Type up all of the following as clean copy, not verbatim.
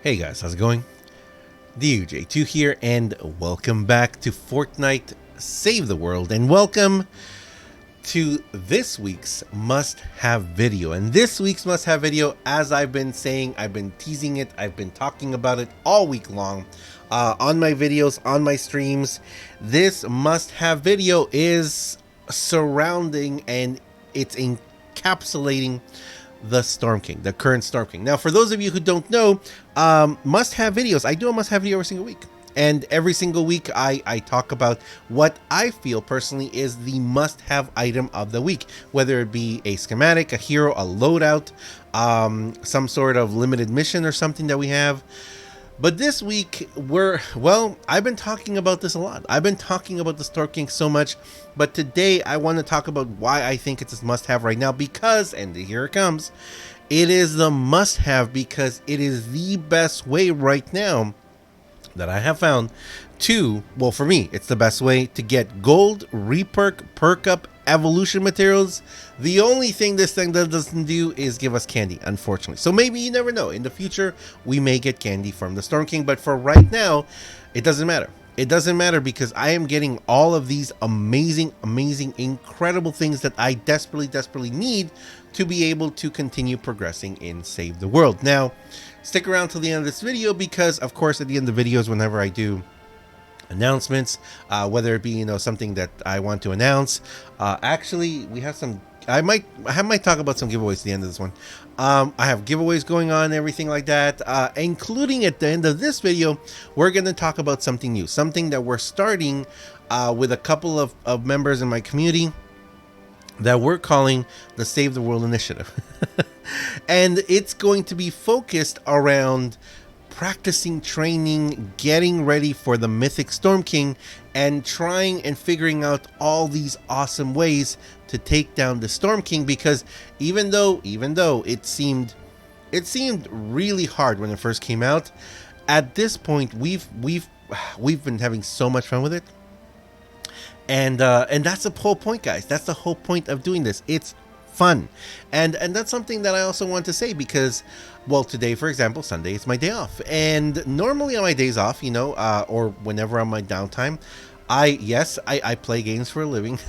Hey guys, how's it going? DUJ2 here, and welcome back to Fortnite Save the World, and welcome to this week's must-have video. And this week's must-have video, as I've been saying, I've been teasing it, I've been talking about it all week long on my videos, on my streams. This must-have video is surrounding and it's encapsulating the Storm King, the current Storm King. Now, for those of you who don't know, must-have videos, I do a must-have video every single week. And every single week, I talk about what I feel personally is the must-have item of the week, whether it be a schematic, a hero, a loadout, some sort of limited mission or something that we have. But this week, I've been talking about this a lot. I've been talking about the Storm King so much, but today I want to talk about why I think it's a must-have right now because, and here it comes, it is the must-have because it is the best way right now that I have found to, well, for me, it's the best way to get gold, reperk, perk-up, evolution materials. The only thing this thing doesn't do is give us candy, unfortunately. So maybe, you never know, in the future, we may get candy from the Storm King, but for right now, it doesn't matter. It doesn't matter because I am getting all of these amazing, incredible things that I desperately need to be able to continue progressing in Save the World. Now, stick around till the end of this video because, of course, at the end of the videos, whenever I do announcements, whether it be, something that I want to announce, actually, we have some, I might talk about some giveaways at the end of this one. I have giveaways going on, everything like that, including at the end of this video, we're going to talk about something new, something that we're starting with a couple of members in my community that we're calling the Save the World Initiative. And it's going to be focused around practicing, training, getting ready for the Mythic Storm King, and trying and figuring out all these awesome ways to take down the Storm King, because even though it seemed really hard when it first came out, at this point we've been having so much fun with it. And that's the whole point, guys. That's the whole point of doing this. It's fun. And that's something that I also want to say because, well, today, for example, Sunday is my day off. And normally on my days off, or whenever on my downtime, I play games for a living,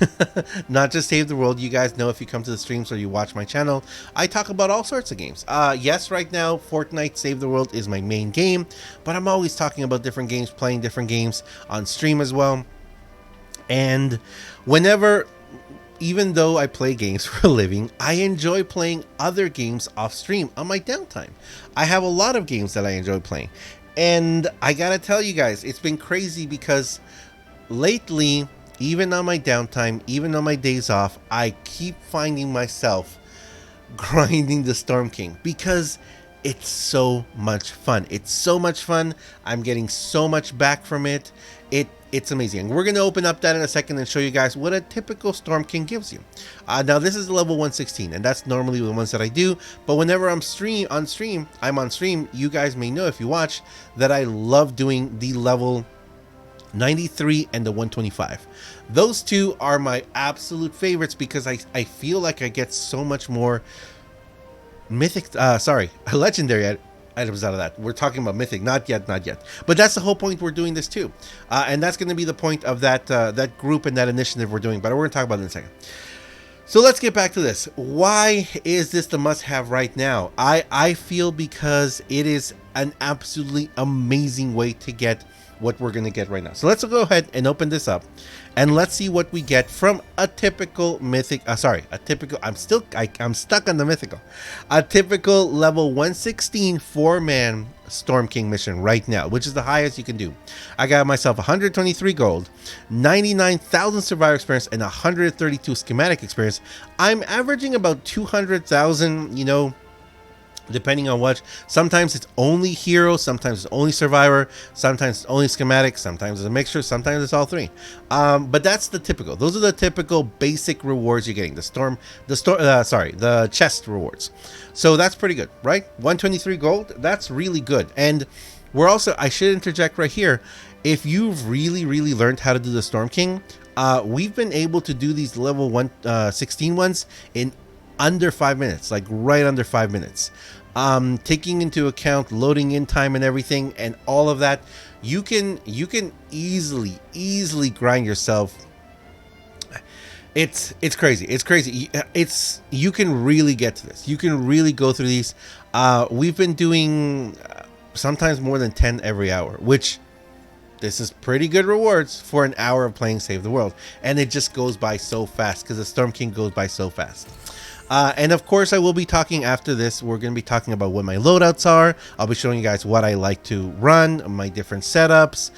not just Save the World. You guys know if you come to the streams or you watch my channel, I talk about all sorts of games. Yes, right now, Fortnite Save the World is my main game, but I'm always talking about different games, playing different games on stream as well. And whenever, even though I play games for a living, I enjoy playing other games off stream on my downtime. I have a lot of games that I enjoy playing. And I gotta tell you guys, it's been crazy because lately, even on my downtime, even on my days off, I keep finding myself grinding the Storm King because it's so much fun. It's so much fun. I'm getting so much back from it. It's amazing. And we're going to open up that in a second and show you guys what a typical Storm King gives you. Now, this is level 116, and that's normally the ones that I do. But whenever I'm on stream, you guys may know if you watch that I love doing the level 93 and the 125. Those two are my absolute favorites because I feel like I get so much more legendary items out of that. We're talking about mythic, not yet. But that's the whole point we're doing this too. And that's going to be the point of that group and that initiative we're doing. But we're going to talk about it in a second. So let's get back to this. Why is this the must-have right now? I feel because it is an absolutely amazing way to get what we're going to get right now. So let's go ahead and open this up and let's see what we get from a typical mythic, I'm stuck on the mythical, a typical level 116 4-man Storm King mission right now, which is the highest you can do. I got myself 123 gold, 99,000 survivor experience, and 132 schematic experience. I'm averaging about 200,000, depending on what. Sometimes it's only hero, sometimes it's only survivor, sometimes it's only schematic, sometimes it's a mixture, sometimes it's all three. But that's the typical. Those are the typical basic rewards you're getting. The chest rewards. So that's pretty good, right? 123 gold, that's really good. And we're also, I should interject right here, if you've really learned how to do the Storm King, we've been able to do these level 116 ones in under 5 minutes, like right under 5 minutes. taking into account loading in time and everything and all of that, you can easily grind yourself. It's crazy. It's crazy. You can really get to this. You can really go through these. We've been doing sometimes more than 10 every hour, which this is pretty good rewards for an hour of playing Save the World. And it just goes by so fast because the Storm King goes by so fast. And of course, I will be talking after this. We're going to be talking about what my loadouts are. I'll be showing you guys what I like to run, my different setups,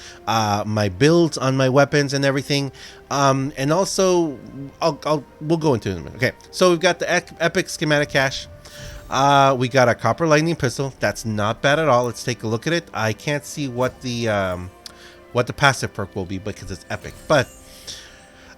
my builds on my weapons and everything. And also, we'll go into it in a minute. Okay, so we've got the epic schematic cache. We got a copper lightning pistol. That's not bad at all. Let's take a look at it. I can't see what the passive perk will be because it's epic, but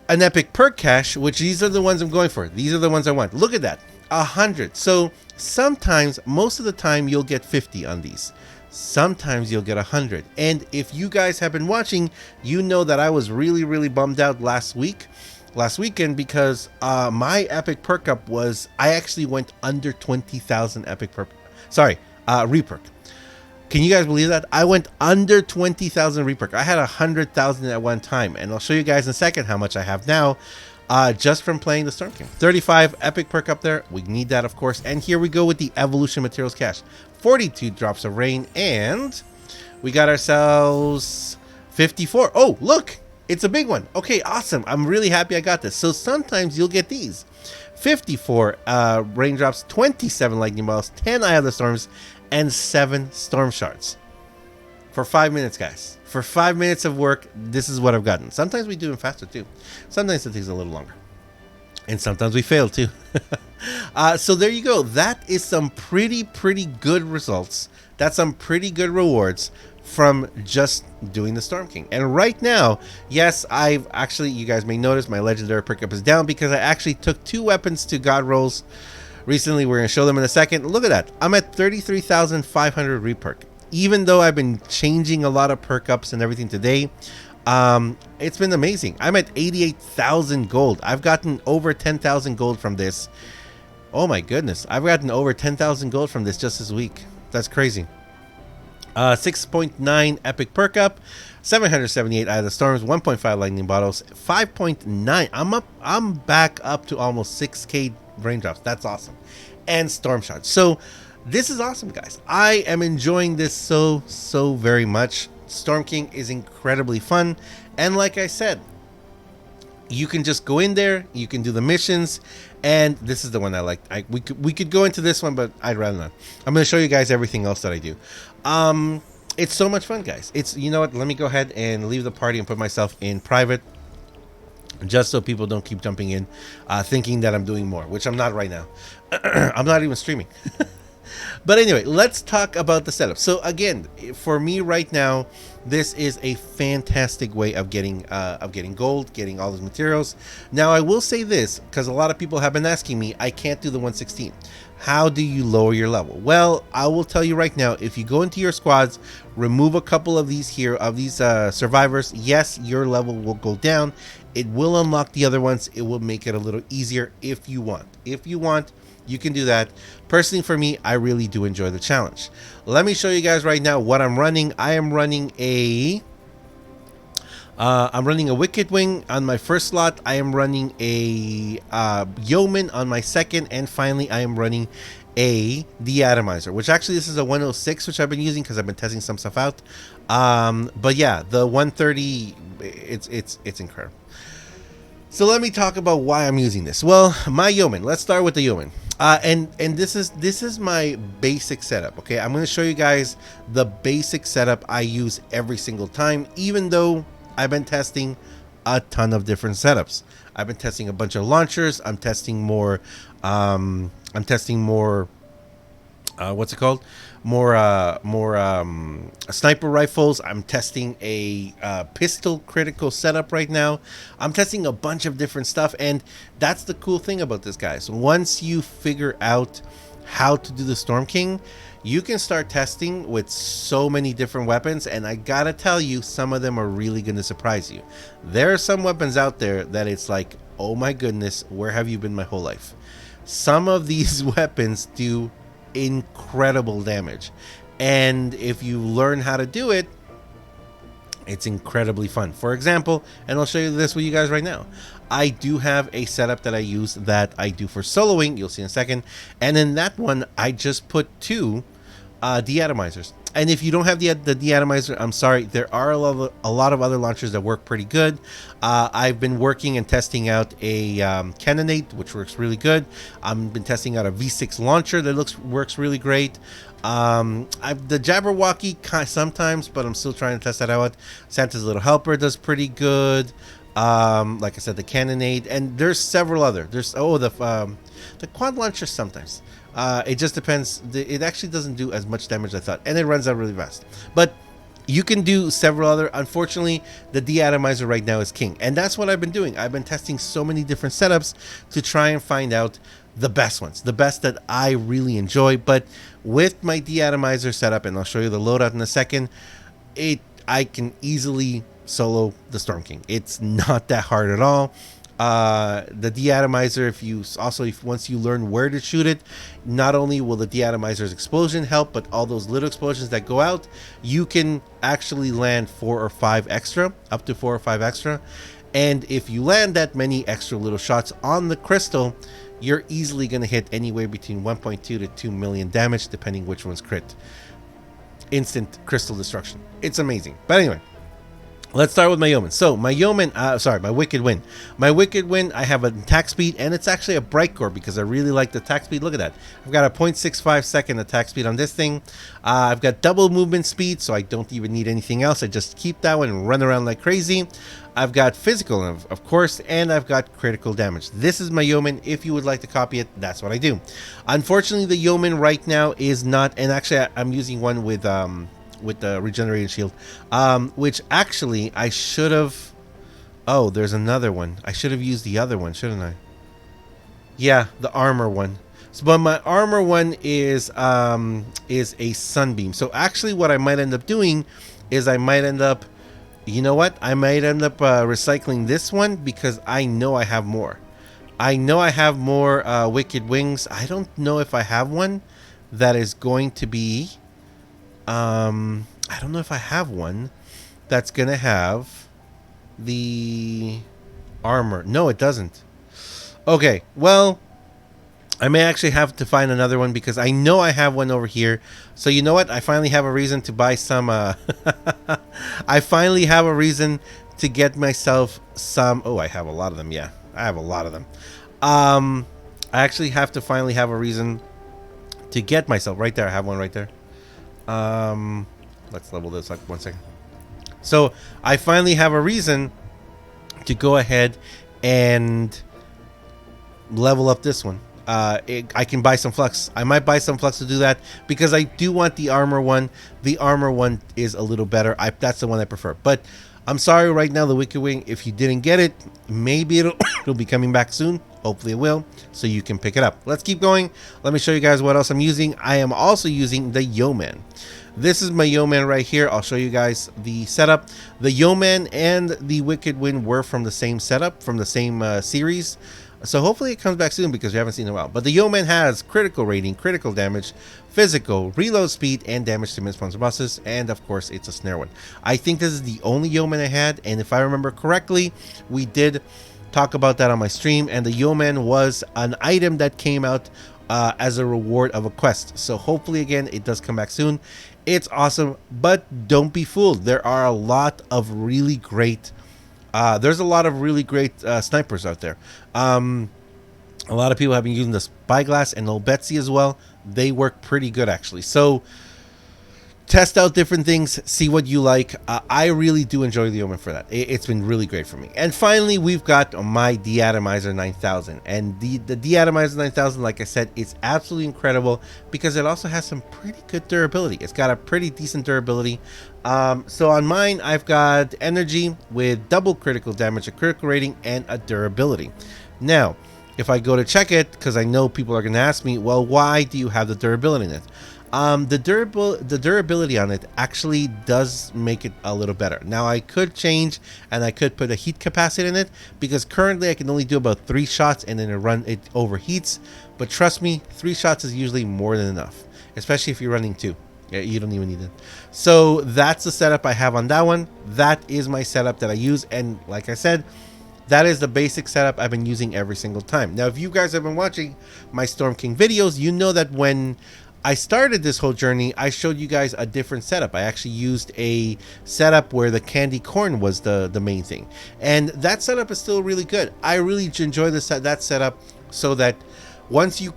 an epic perk cache, which these are the ones I'm going for. These are the ones I want. Look at that, 100. So sometimes, most of the time, you'll get 50 on these. Sometimes you'll get 100. And if you guys have been watching, you know that I was really bummed out last weekend because my epic perk up was, I actually went under 20,000 epic perk. Sorry, reperk. Can you guys believe that? I went under 20,000 reperk. I had 100,000 at one time, and I'll show you guys in a second how much I have now, just from playing the Storm King. 35 epic perk up there. We need that, of course. And here we go with the evolution materials cache. 42 drops of rain, and we got ourselves 54. Oh, look, it's a big one. Okay, awesome. I'm really happy I got this. So sometimes you'll get these. 54 raindrops, 27 lightning balls, 10 Eye of the Storms, and 7 storm shards. For 5 minutes, guys. For 5 minutes of work, this is what I've gotten. Sometimes we do them faster too. Sometimes it takes a little longer. And sometimes we fail too. So there you go. That is some pretty good results. That's some pretty good rewards from just doing the Storm King. And right now, yes, I've actually, you guys may notice my legendary perk-up is down because I actually took 2 weapons to God rolls recently. We're going to show them in a second. Look at that. I'm at 33,500 reperk. Even though I've been changing a lot of perk ups and everything today, it's been amazing. I'm at 88,000 gold. I've gotten over 10,000 gold from this. Oh my goodness. I've gotten over 10,000 gold from this just this week. That's crazy. 6.9 epic perk up, 778 Eye of the Storms, 1.5 lightning bottles, 5.9. I'm back up to almost 6k raindrops. That's awesome. And storm shards. So this is awesome, guys. I am enjoying this so very much. Storm King is incredibly fun, and like I said, you can just go in there, you can do the missions, and this is the one I like. We could go into this one, but I'd rather not. I'm going to show you guys everything else that I do. It's so much fun, guys. It's, you know what, let me go ahead and leave the party and put myself in private, just so people don't keep jumping in thinking that I'm doing more, which I'm not right now. I'm not even streaming. But anyway, let's talk about the setup. So again, for me right now, this is a fantastic way of getting gold, getting all those materials. Now I will say this, because a lot of people have been asking me, I can't do the 116. How do you lower your level? Well, I will tell you right now, if you go into your squads, remove a couple of these here, of these survivors, yes, your level will go down. It will unlock the other ones. It will make it a little easier if you want. If you want, you can do that. Personally, for me, I really do enjoy the challenge. Let me show you guys right now what I'm running. I am running a Wicked Wing on my first slot. I am running a Yeoman on my second, and finally I am running the Atomizer, which actually this is a 106, which I've been using because I've been testing some stuff out. But yeah, the 130, it's incredible. So let me talk about why I'm using this. Well, my Yeoman. Let's start with the Yeoman. And this is my basic setup. Okay, I'm going to show you guys the basic setup I use every single time, even though I've been testing a ton of different setups. I've been testing a bunch of launchers. I'm testing more. What's it called? More sniper rifles. I'm testing a pistol critical setup right now. I'm testing a bunch of different stuff, and that's the cool thing about this, guys. Once you figure out how to do the Storm King, you can start testing with so many different weapons, and I gotta tell you, some of them are really gonna surprise you. There are some weapons out there that it's like, oh my goodness, where have you been my whole life? Some of these weapons do incredible damage. And if you learn how to do it, it's incredibly fun. For example, and I'll show you this with you guys right now. I do have a setup that I use that I do for soloing. You'll see in a second. And in that one, I just put 2 deatomizers. And if you don't have the deatomizer, I'm sorry. There are a lot of other launchers that work pretty good. I've been working and testing out a Cannonade, which works really good. I've been testing out a V6 launcher that works really great. The Jabberwocky sometimes, but I'm still trying to test that out. Santa's Little Helper does pretty good. Like I said, the Cannonade, and there's several other. There's the quad launcher sometimes. It just depends. It actually doesn't do as much damage as I thought, and it runs out really fast. But you can do several other. Unfortunately, the deatomizer right now is king, and that's what I've been doing. I've been testing so many different setups to try and find out the best ones, the best that I really enjoy. But with my deatomizer setup, and I'll show you the loadout in a second, I can easily solo the Storm King. It's not that hard at all. The deatomizer, once you learn where to shoot it, not only will the deatomizer's explosion help, but all those little explosions that go out, you can actually land 4 or 5 extra, up to 4 or 5 extra. And if you land that many extra little shots on the crystal, you're easily going to hit anywhere between 1.2 to 2 million damage, depending which one's crit. Instant crystal destruction. It's amazing. But anyway, let's start with my Yeoman. So my Yeoman, my Wicked Wind. My Wicked Wind, I have an attack speed, and it's actually a bright core because I really like the attack speed. Look at that. I've got a 0.65 second attack speed on this thing. I've got double movement speed, so I don't even need anything else. I just keep that one and run around like crazy. I've got physical, of course, and I've got critical damage. This is my Yeoman. If you would like to copy it, that's what I do. Unfortunately, the Yeoman right now is not, and actually I'm using one with the regenerated shield, which actually I should have. Oh, there's another one. I should have used the other one, shouldn't I? Yeah, the armor one. So, but my armor one is a sunbeam. So actually, what I might end up doing is I might end up, you know what? I might end up recycling this one because I know I have more. I know I have more Wicked Wings. I don't know if I have one that is going to be. I don't know if I have one that's gonna have the armor. No, it doesn't. Okay, well, I may actually have to find another one because I know I have one over here. So you know what? I finally have a reason to buy some. I finally have a reason to get myself some. Oh, I have a lot of them. Yeah, I have a lot of them. I actually have to finally have a reason to get myself right there. I have one right there. Let's level this like 1 second. So I finally have a reason to go ahead and level up this one. I can buy some flux. I might buy some flux to do that because I do want the armor one. The armor one is a little better. That's the one I prefer. But I'm sorry right now, the Wicked Wing, if you didn't get it, maybe it'll be coming back soon. Hopefully it will, so you can pick it up. Let's keep going. Let me show you guys what else I'm using. I am also using the Yeoman. This is my Yeoman right here. I'll show you guys the setup. The Yeoman and the Wicked Wind were from the same setup, from the same series. So hopefully it comes back soon because we haven't seen it in a while. But the Yeoman has critical rating, critical damage, physical, reload speed, and damage to mid-sponsor bosses. And of course, it's a snare one. I think this is the only Yeoman I had. And if I remember correctly, we did talk about that on my stream. And the Yeoman was an item that came out as a reward of a quest. So hopefully, again, it does come back soon. It's awesome, but don't be fooled. There are a lot of really great snipers out there. A lot of people have been using the Spyglass and Old Betsy as well. They work pretty good, actually. So test out different things, see what you like. I really do enjoy the Yeoman for that. It's been really great for me. And finally, we've got my Deatomizer 9000. And the Deatomizer 9000, like I said, it's absolutely incredible because it also has some pretty good durability. It's got a pretty decent durability. So on mine, I've got energy with double critical damage, a critical rating, and a durability. Now, if I go to check it, because I know people are going to ask me, well, why do you have the durability in it? The durability on it actually does make it a little better. Now I could change and I could put a heat capacity in it, because currently I can only do about 3 shots and then it overheats. But trust me, 3 shots is usually more than enough, especially if you're running 2. Yeah, you don't even need it. So that's the setup I have on that one. That is my setup that I use, and like I said, that is the basic setup I've been using every single time. Now, if you guys have been watching my Storm King videos, you know that when I started this whole journey, I showed you guys a different setup. I actually used a setup where the candy corn was the main thing. And that setup is still really good. I really enjoy that setup, so that once you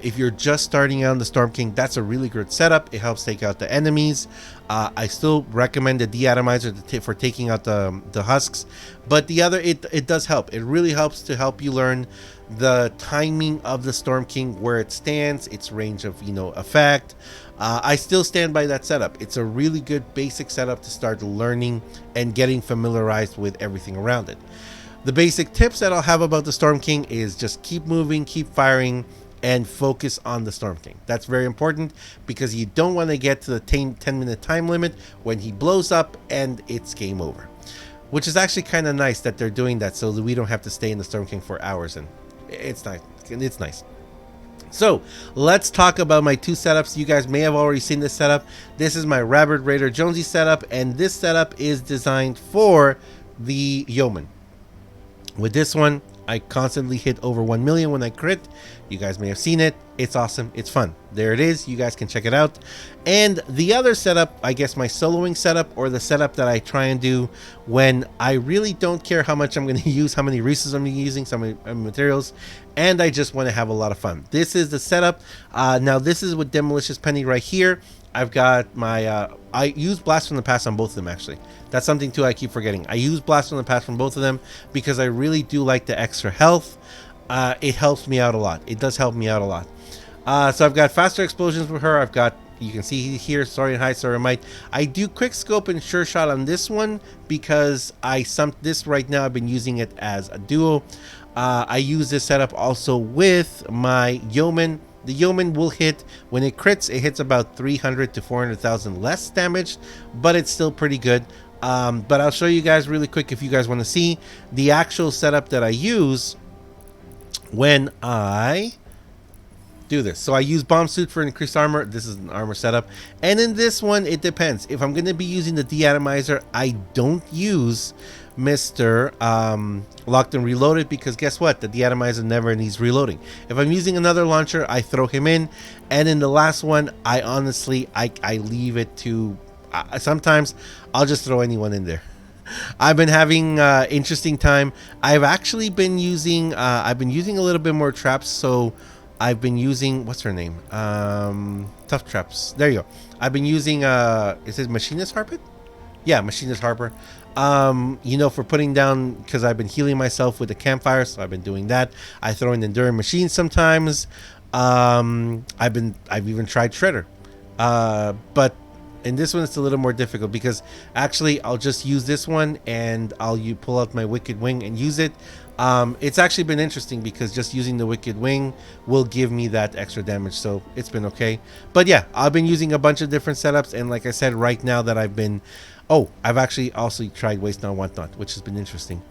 if you're just starting out on the Storm King, that's a really good setup. It helps take out the enemies. I still recommend the deatomizer for taking out the husks, but it does help. It really helps to help you learn the timing of the Storm King, where it stands, its range of effect. I still stand by that setup. It's a really good basic setup to start learning and getting familiarized with everything around it. The basic tips that I'll have about the Storm King is just keep moving, keep firing, and focus on the Storm King. That's very important, because you don't want to get to the 10-minute time limit when he blows up and it's game over. Which is actually kind of nice that they're doing that, so that we don't have to stay in the Storm King for hours, and it's nice. It's nice. So let's talk about my 2 setups. You guys may have already seen this setup. This is my Rabbit Raider Jonesy setup, and this setup is designed for the Yeoman. With this one, I constantly hit over 1 million when I crit. You guys may have seen it. It's awesome. It's fun. There it is. You guys can check it out. And the other setup, I guess my soloing setup, or the setup that I try and do when I really don't care how much I'm going to use, how many resources I'm using, some materials, and I just want to have a lot of fun. This is the setup. Now this is with Demolicious Penny right here. I've got my I use Blast from the Past on both of them, actually. That's something too I keep forgetting. I use Blast from the Past from both of them because I really do like the extra health. It helps me out a lot. It does help me out a lot. So I've got faster explosions with her. I've got, you can see here, Sorry and High, Sorry and Might. I do quick scope and sure shot on this one because this right now. I've been using it as a duo. I use this setup also with my Yeoman. The Yeoman will hit, when it crits, it hits about 300 to 400,000 less damage, but it's still pretty good. But I'll show you guys really quick if you guys want to see the actual setup that I use when I do this. So I use Bomb Suit for increased armor. This is an armor setup. And in this one, it depends. If I'm going to be using the deatomizer, I don't use Mr. Locked and Reloaded, because guess what? The deatomizer never needs reloading. If I'm using another launcher, I throw him in. And in the last one, I honestly, I leave it to, sometimes I'll just throw anyone in there. I've been having interesting time. I've actually been using, a little bit more traps. So I've been using, what's her name? Tough Traps. There you go. I've been using, is it Machinist Harpet? Yeah, Machinist Harper. For putting down, because I've been healing myself with the campfire, so I've been doing that. I throw in Enduring Machine sometimes. I've even tried Shredder. But in this one, it's a little more difficult, because actually I'll just use this one and you pull out my Wicked Wing and use it. It's actually been interesting, because just using the Wicked Wing will give me that extra damage, so it's been okay. But yeah, I've been using a bunch of different setups, and like I said, right now that I've actually also tried Waste Not Want Not, which has been interesting.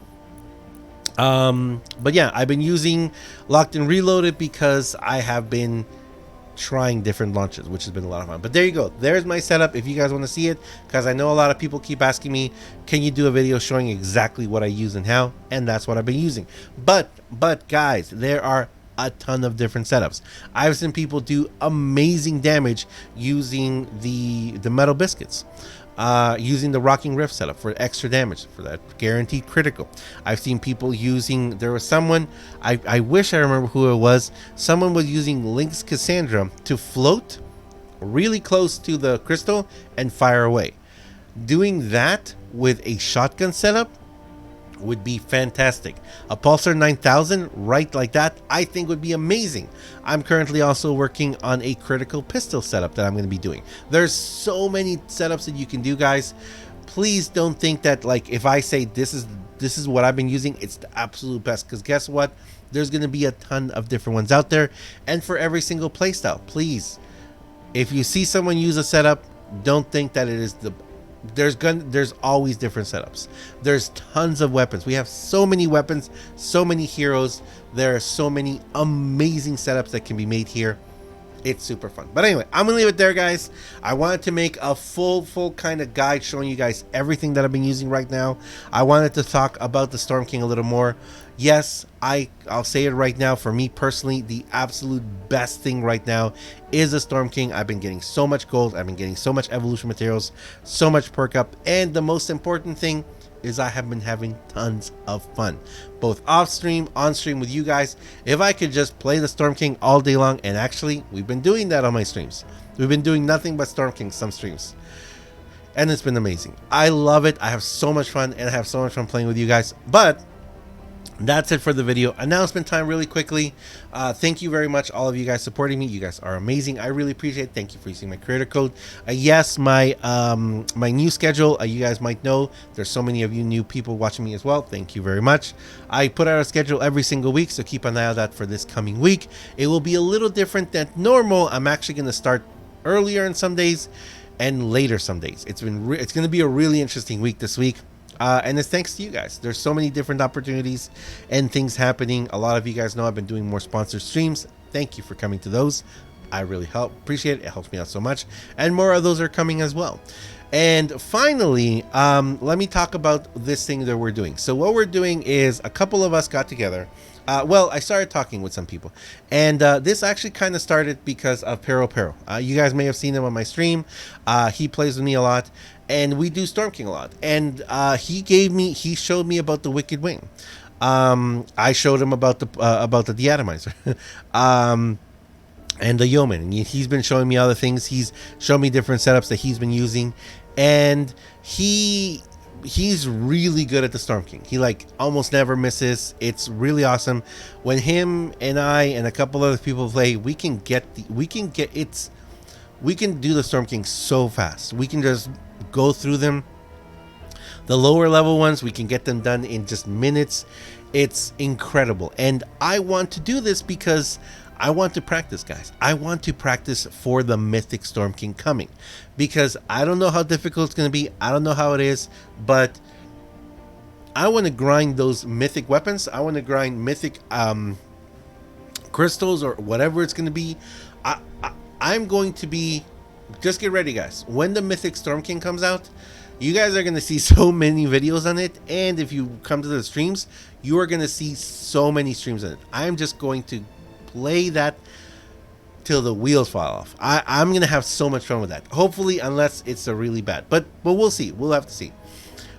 But yeah, I've been using Locked and Reloaded because I have been trying different launches, which has been a lot of fun. But there you go. There's my setup if you guys want to see it, because I know a lot of people keep asking me, can you do a video showing exactly what I use and how? And that's what I've been using. But guys, there are a ton of different setups. I've seen people do amazing damage using the Metal Biscuits. Using the Rocking Rift setup for extra damage, for that guaranteed critical. I've seen people using, there was someone, I wish I remember who it was, someone was using Lynx Cassandra to float really close to the crystal and fire away. Doing that with a shotgun setup would be fantastic. A Pulsar 9000 right like that, I think would be amazing. I'm currently also working on a critical pistol setup that I'm going to be doing. There's so many setups that you can do, guys. Please don't think that, like, if I say this is what I've been using, it's the absolute best, because guess what? There's going to be a ton of different ones out there, and for every single playstyle. Please If you see someone use a setup, don't think that it is the there's always different setups. There's tons of weapons. We have so many weapons, so many heroes. There are so many amazing setups that can be made here. It's super fun. But anyway, I'm gonna leave it there, guys. I wanted to make a full kind of guide showing you guys everything that I've been using right now. I wanted to talk about the Storm King a little more. Yes, I'll say it right now. For me personally, the absolute best thing right now is the Storm King. I've been getting so much gold. I've been getting so much evolution materials, so much perk up, and the most important thing is I have been having tons of fun, both off stream, on stream with you guys. If I could just play the Storm King all day long, and actually we've been doing that on my streams. We've been doing nothing but Storm King some streams, and it's been amazing. I love it. I have so much fun, and I have so much fun playing with you guys. But that's it for the video. Announcement time really quickly. Thank you very much, all of you guys supporting me. You guys are amazing. I really appreciate it. Thank you for using my creator code. Yes, my new schedule, you guys might know there's so many of you new people watching me as well. Thank you very much. I put out a schedule every single week, so keep an eye out for this coming week. It will be a little different than normal. I'm actually going to start earlier in some days and later some days. It's going to be a really interesting week this week. And it's thanks to you guys. There's so many different opportunities and things happening. A lot of you guys know I've been doing more sponsored streams. Thank you for coming to those. I really appreciate it. It helps me out so much. And more of those are coming as well. And finally, let me talk about this thing that we're doing. So what we're doing is a couple of us got together. Well, I started talking with some people, and this actually kind of started because of Pero. You guys may have seen him on my stream. He plays with me a lot, and we do Storm King a lot. And he showed me about the Wicked Wing. I showed him about the Deatomizer, and the Yeoman. And he's been showing me other things. He's shown me different setups that he's been using, and he's really good at the Storm King. He like almost never misses. It's really awesome. When him and I and a couple other people play, we can do the Storm King so fast. We can just go through them. The lower level ones, we can get them done in just minutes. It's incredible. And I want to do this because I want to practice, guys. I want to practice for the Mythic Storm King coming, because I don't know how difficult it's going to be. I don't know how it is, but I want to grind those mythic weapons. I want to grind mythic crystals or whatever it's going to be. I'm going to be, just get ready, guys. When the Mythic Storm King comes out, you guys are going to see so many videos on it. And if you come to the streams, you are going to see so many streams on it. I'm just going to play that till the wheels fall off. I'm gonna have so much fun with that. Hopefully, unless it's a really bad, but we'll see. We'll have to see.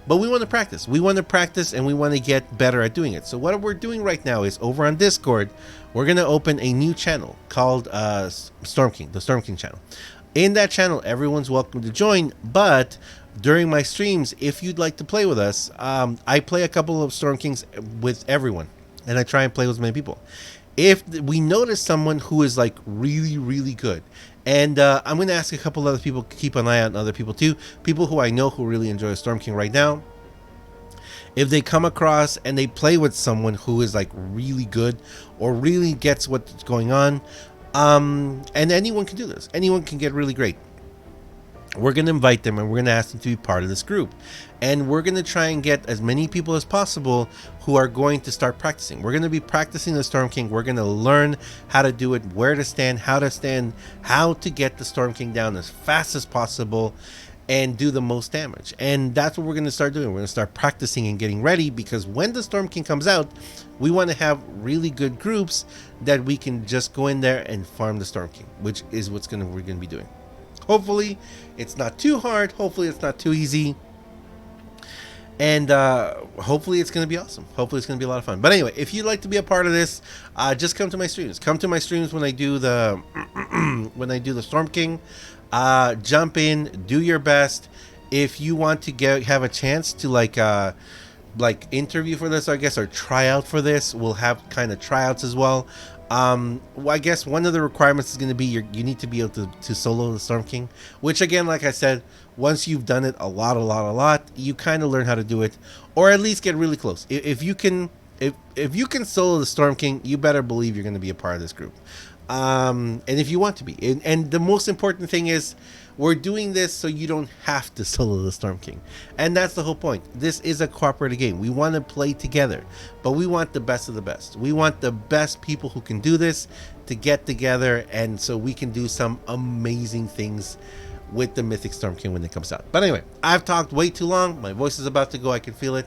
But we want to practice. We want to practice, and we want to get better at doing it. So what we're doing right now is over on Discord, we're gonna open a new channel called Storm King, the Storm King channel. In that channel, everyone's welcome to join. But during my streams, if you'd like to play with us, I play a couple of Storm Kings with everyone, and I try and play with as many people. If we notice someone who is like really good, and I'm going to ask a couple other people to keep an eye on other people too, people who I know who really enjoy Storm King right now. If they come across and they play with someone who is like really good or really gets what's going on, and anyone can do this, anyone can get really great, we're going to invite them and we're going to ask them to be part of this group. And we're going to try and get as many people as possible who are going to start practicing. We're going to be practicing the Storm King. We're going to learn how to do it, where to stand, how to get the Storm King down as fast as possible and do the most damage. And that's what we're going to start doing. We're going to start practicing and getting ready, because when the Storm King comes out, we want to have really good groups that we can just go in there and farm the Storm King, which is we're going to be doing. Hopefully it's not too hard. Hopefully it's not too easy. And hopefully it's going to be awesome. Hopefully it's going to be a lot of fun. But anyway, if you'd like to be a part of this, just come to my streams. Come to my streams when I do the when I do the Storm King. Jump in, do your best. If you want to have a chance to like interview for this, I guess, or try out for this, we'll have kind of tryouts as well. Well, I guess one of the requirements is going to be you need to be able to solo the Storm King, which again, like I said, once you've done it a lot, you kind of learn how to do it, or at least get really close. If you can solo the Storm King, you better believe you're going to be a part of this group. And if you want to be. And the most important thing is we're doing this so you don't have to solo the Storm King. And that's the whole point. This is a cooperative game. We want to play together, but we want the best of the best. We want the best people who can do this to get together, and so we can do some amazing things with the Mythic Storm King when it comes out. But anyway, I've talked way too long. My voice is about to go. I can feel it.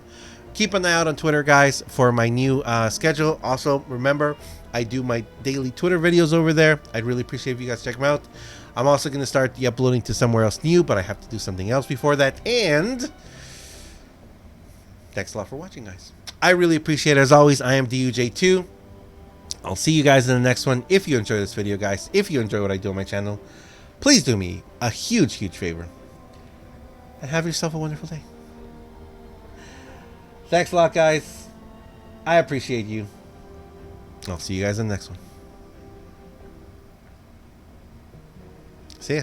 Keep an eye out on Twitter, guys, for my new schedule. Also, remember, I do my daily Twitter videos over there. I'd really appreciate if you guys check them out. I'm also going to start uploading to somewhere else new, but I have to do something else before that. And thanks a lot for watching, guys. I really appreciate it. As always, I am DUJ2. I'll see you guys in the next one. If you enjoy this video, guys, if you enjoy what I do on my channel, please do me a huge, huge favor and have yourself a wonderful day. Thanks a lot, guys. I appreciate you. I'll see you guys in the next one. See ya.